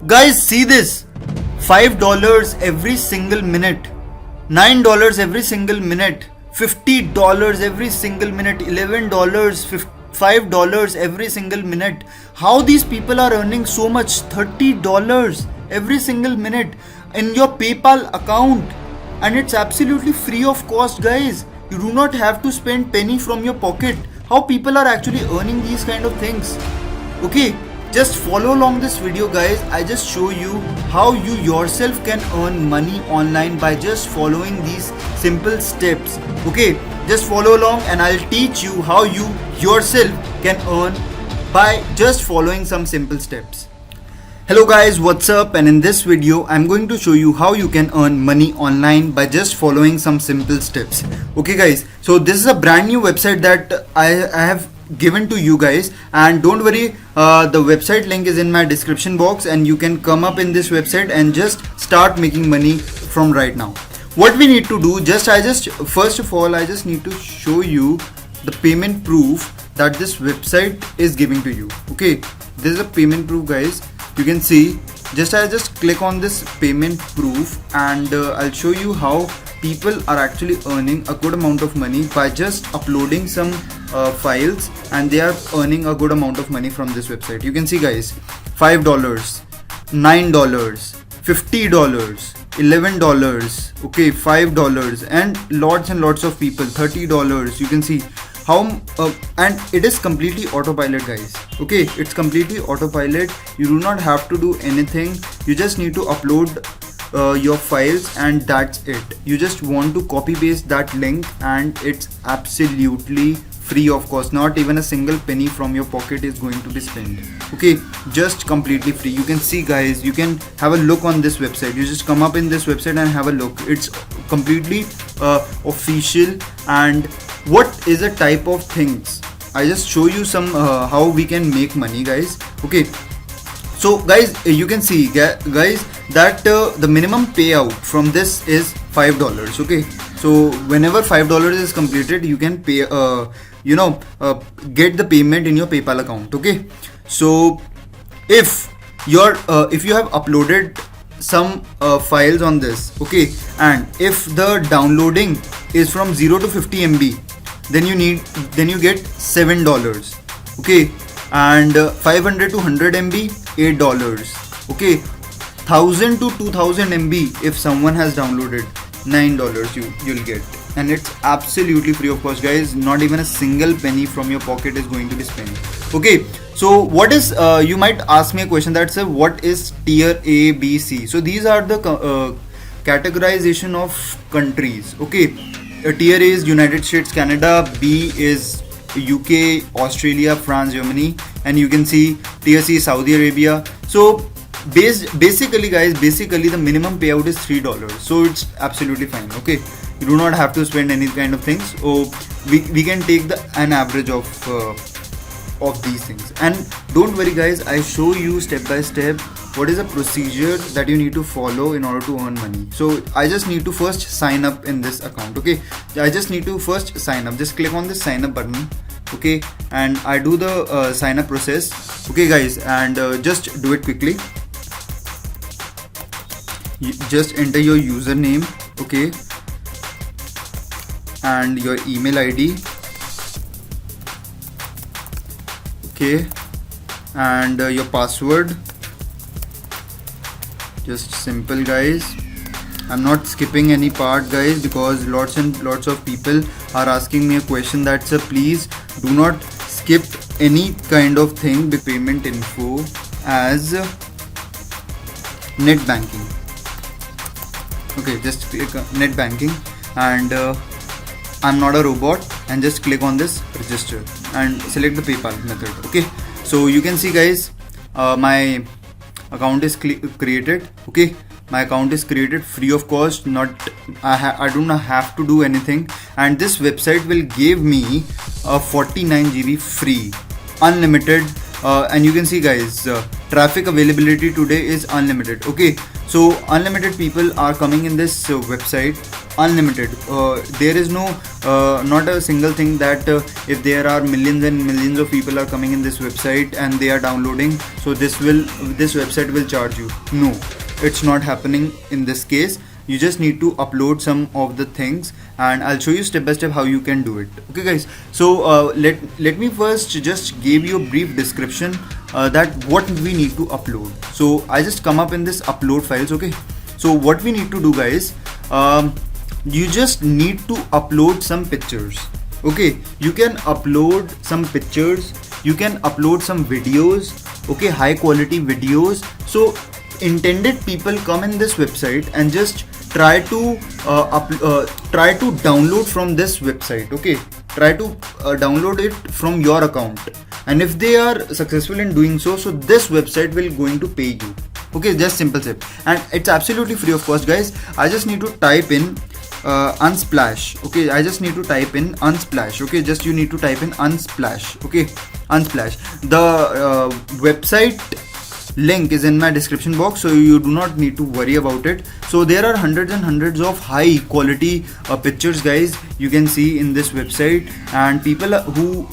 Guys, see this. $5 every single minute. $9 every single minute. $50 every single minute. $11, $5 every single minute. How these people are earning so much? $30 every single minute in your PayPal account. And it's absolutely free of cost, guys. You do not have to spend penny from your pocket. How people are actually earning these kind of things. Okay, just follow along this video, guys. I just show you how you yourself can earn money online by just following these simple steps. Okay, just follow along and I'll teach you how you yourself can earn by just following some simple steps. Hello guys, what's up? And in this video I'm going to show you how you can earn money online by just following some simple steps. Okay guys, so this is a brand new website that I have given to you guys, and don't worry, the website link is in my description box and you can come up in this website and just start making money from right now. What we need to do, first of all I just need to show you the payment proof that this website is giving to you. Okay, this is a payment proof, guys. You can see, I just click on this payment proof and I'll show you how people are actually earning a good amount of money by just uploading some files, and they are earning a good amount of money from this website. You can see, guys, $5, $9, $50, $11, okay, $5, and lots of people, $30. You can see how and it is completely autopilot, guys. Okay, it's completely autopilot. You do not have to do anything. You just need to upload your files and that's it. You just want to copy paste that link and it's absolutely free of cost. Not even a single penny from your pocket is going to be spent. Okay, just completely free. You can see, guys, you can have a look on this website. You just come up in this website and have a look. It's completely official. And what is a type of things, I just show you some how we can make money, guys. Okay, so guys, you can see, guys, that the minimum payout from this is $5. Okay, so whenever $5 is completed, you can pay get the payment in your PayPal account. Okay, so if you have uploaded some files on this, okay, and if the downloading is from 0 to 50 MB, then you get $7. Okay, and 500 to 100 MB, $8. Okay, 1000 to 2000 MB, if someone has downloaded, $9 you'll get, and it's absolutely free of cost, guys. Not even a single penny from your pocket is going to be spent. Okay, so what is you might ask me a question that's what is tier A, B, C? So these are the categorization of countries. Okay, tier A is United States, Canada, B is UK, Australia, France, Germany, and you can see tier C, Saudi Arabia. So basically, guys, the minimum payout is $3, so it's absolutely fine. Okay, you do not have to spend any kind of things. So we can take an average of these things. And don't worry, guys, I show you step by step what is a procedure that you need to follow in order to earn money. So I just need to first sign up in this account. Okay, I just need to first sign up. Just click on this sign up button. Okay, and I do the sign up process. Okay, guys, and just do it quickly. You just enter your username, okay, and your email ID, okay, and your password. Just simple, guys. I'm not skipping any part, guys, because lots of people are asking me a question that's please do not skip any kind of thing. The payment info as net banking. Okay, just click net banking, and I'm not a robot, and just click on this register and select the PayPal method. Okay, so you can see, guys, my account is created. Okay, my account is created free of cost. I do not have to do anything, and this website will give me a 49 GB free unlimited and you can see guys, traffic availability today is unlimited. Okay, so unlimited people are coming in this website. Unlimited, there is no not a single thing that if there are millions and millions of people are coming in this website and they are downloading, so this website will charge you. No, it's not happening in this case. You just need to upload some of the things, and I'll show you step by step how you can do it. Okay guys, so let me first just give you a brief description that what we need to upload. So I just come up in this upload files. Okay, so what we need to do guys, you just need to upload some pictures. Okay, you can upload some pictures, you can upload some videos. Okay, high quality videos. So intended people come in this website and just try to download from this website. Okay, try to download it from your account, and if they are successful in doing so, so this website will going to pay you. Okay, just simple step, and it's absolutely free of cost guys. I just need to type in Unsplash. Okay, I just need to type in Unsplash. Okay, just you need to type in Unsplash. Okay, Unsplash. The website link is in my description box, so you do not need to worry about it. So there are hundreds and hundreds of high quality pictures guys, you can see in this website, and people who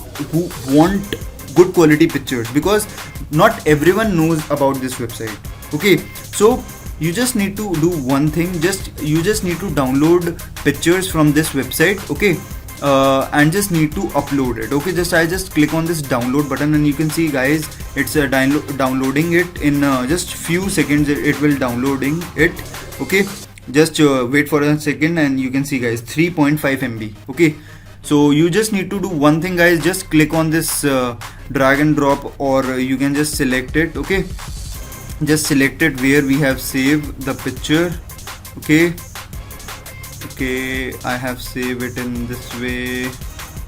want good quality pictures, because not everyone knows about this website. Okay, so you just need to do one thing, you just need to download pictures from this website. Okay, and just need to upload it. Okay, I just click on this download button, and you can see guys, it's downloading it in just few seconds. It will downloading it. Okay, just wait for a second, and you can see guys, 3.5 MB. Okay, so you just need to do one thing guys, just click on this drag and drop, or you can just select it. Okay, just select it where we have saved the picture. Okay, I have saved it in this way.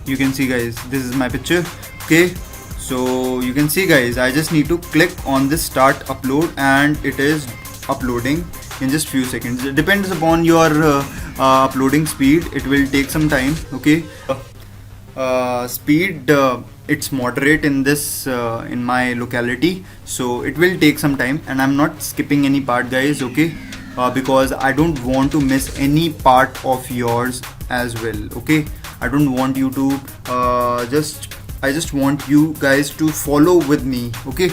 You can see guys, this is my picture. Okay, so you can see guys, I just need to click on this start upload, and it is uploading in just few seconds. It depends upon your uploading speed, it will take some time. Okay, speed it's moderate in this in my locality, so it will take some time, and I'm not skipping any part guys. Okay, because I don't want to miss any part of yours as well. Okay, I don't want you to I just want you guys to follow with me. Okay,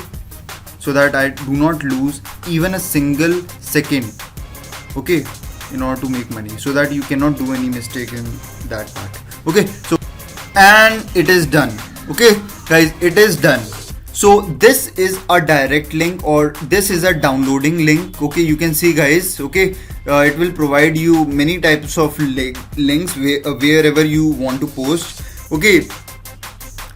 so that I do not lose even a single second. Okay, in order to make money, so that you cannot do any mistake in that part. Okay, so and it is done. Okay guys, it is done. So this is a direct link, or this is a downloading link. Okay, you can see guys. Okay, it will provide you many types of links wherever you want to post. Okay,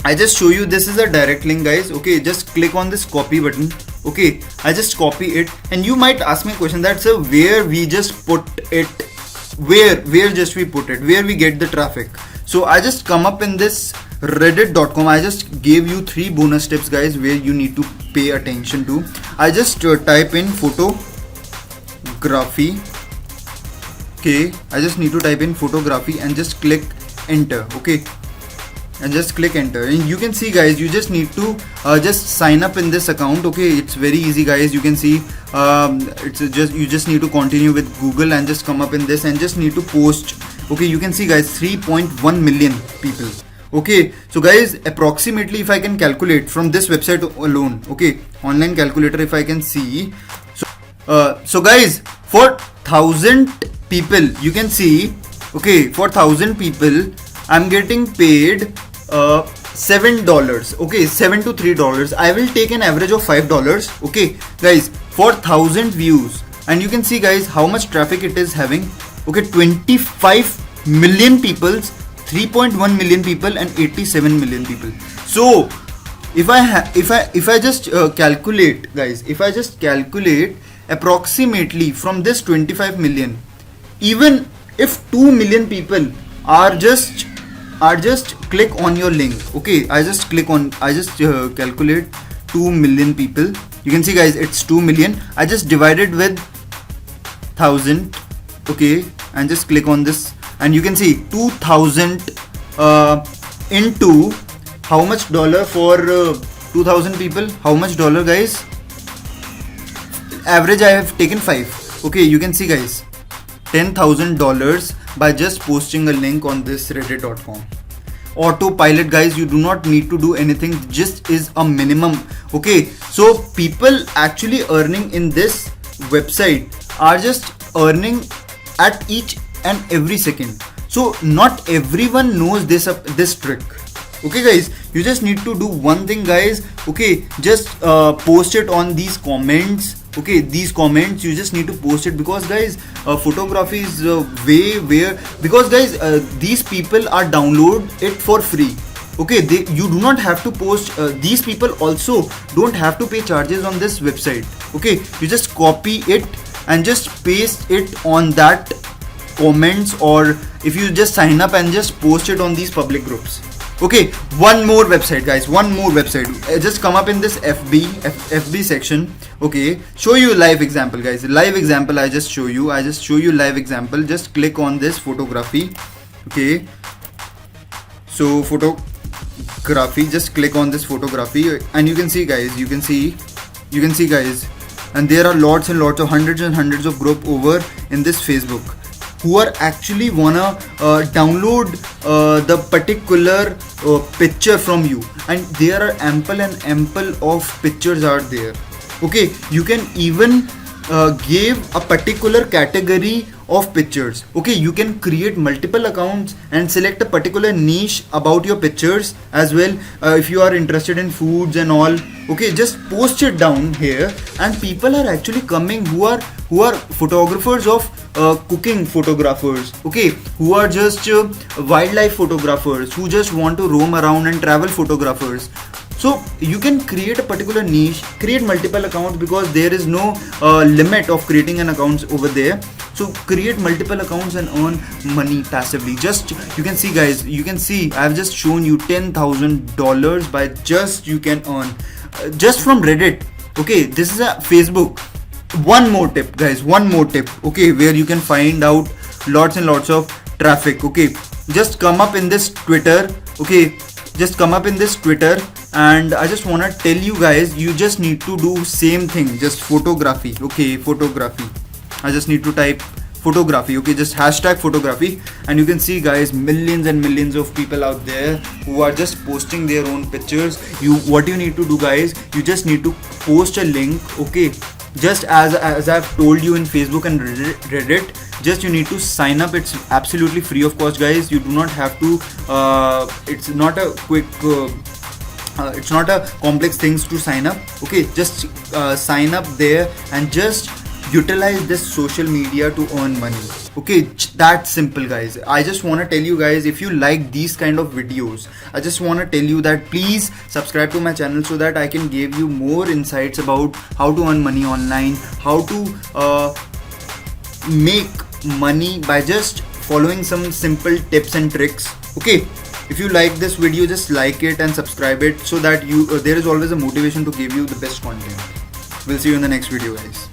I just show you, this is a direct link guys. Okay, just click on this copy button. Okay, I just copy it, and you might ask me a question, that's where we just put it, where just we put it, where we get the traffic. So I just come up in this reddit.com. I just gave you 3 bonus tips guys where you need to pay attention to. I just type in photography. Okay, I just need to type in photography and just click enter. Okay, and just click enter, and you can see guys, you just need to just sign up in this account. Okay, it's very easy guys. You can see you just need to continue with Google and just come up in this and just need to post. Okay, you can see guys, 3.1 million people. Okay, so guys, approximately if I can calculate from this website alone, okay, online calculator, if I can see, so guys, for 1,000 people, you can see, okay, for 1,000 people I'm getting paid $7. Okay, $7 to $3. I will take an average of $5. Okay guys, for 1,000 views, and you can see guys how much traffic it is having. Okay, 25 million people, 3.1 million people, and 87 million people. So if I just calculate guys, if I just calculate approximately from this 25 million, even if 2 million people are just click on your link. Okay, I just calculate 2 million people. You can see guys, it's 2 million. I just divided with 1,000. Okay, and just click on this, and you can see 2,000 into how much dollar for 2,000 people. How much dollar, guys? Average I have taken 5. Okay, you can see, guys, $10,000 by just posting a link on this reddit.com. Autopilot, guys, you do not need to do anything, just is a minimum. Okay, so people actually earning in this website are just earning at each and every second. So not everyone knows this trick. Okay, guys, you just need to do one thing, guys. Okay, just post it on these comments. Okay, these comments you just need to post it, because guys, photography is way where, because guys, these people are download it for free. Okay, you do not have to post. These people also don't have to pay charges on this website. Okay, you just copy it and just paste it on that comments, or if you just sign up and just post it on these public groups. Okay, one more website, guys, one more website. Just come up in this FB section. Okay, show you live example, guys. Live example, I just show you live example. Just click on this photography. Okay, so photography, just click on this photography, and you can see, guys, you can see, guys, and there are lots and lots of hundreds and hundreds of group over in this Facebook who are actually wanna download the particular picture from you, and there are ample of pictures out there. Okay, you can even give a particular category of pictures. Okay, you can create multiple accounts and select a particular niche about your pictures as well. If you are interested in foods and all, okay, just post it down here, and people are actually coming who are photographers of cooking photographers. Okay, who are just wildlife photographers, who just want to roam around and travel photographers. So you can create a particular niche, create multiple accounts, because there is no limit of creating an account over there. So create multiple accounts and earn money passively. Just, you can see, guys, you can see I have just shown you $10,000 by just you can earn just from Reddit. Okay, this is a Facebook. One more tip, guys, one more tip. Okay, where you can find out lots and lots of traffic. Okay, just come up in this Twitter. Okay, just come up in this Twitter, and I just want to tell you guys, you just need to do same thing, just photography. Okay, photography, I just need to type photography. Okay, just hashtag photography, and you can see, guys, millions and millions of people out there who are just posting their own pictures. What you need to do, guys, you just need to post a link. Okay, just as I've told you in Facebook and Reddit, just you need to sign up. It's absolutely free of cost, guys. You do not have to it's not a quick it's not a complex things to sign up. Okay, just sign up there and just utilize this social media to earn money. Okay, that's simple, guys. I just want to tell you guys, if you like these kind of videos, I just want to tell you that please subscribe to my channel, so that I can give you more insights about how to earn money online, how to make money by just following some simple tips and tricks. Okay, if you like this video, just like it and subscribe it, so that there is always a motivation to give you the best content. We'll see you in the next video, guys.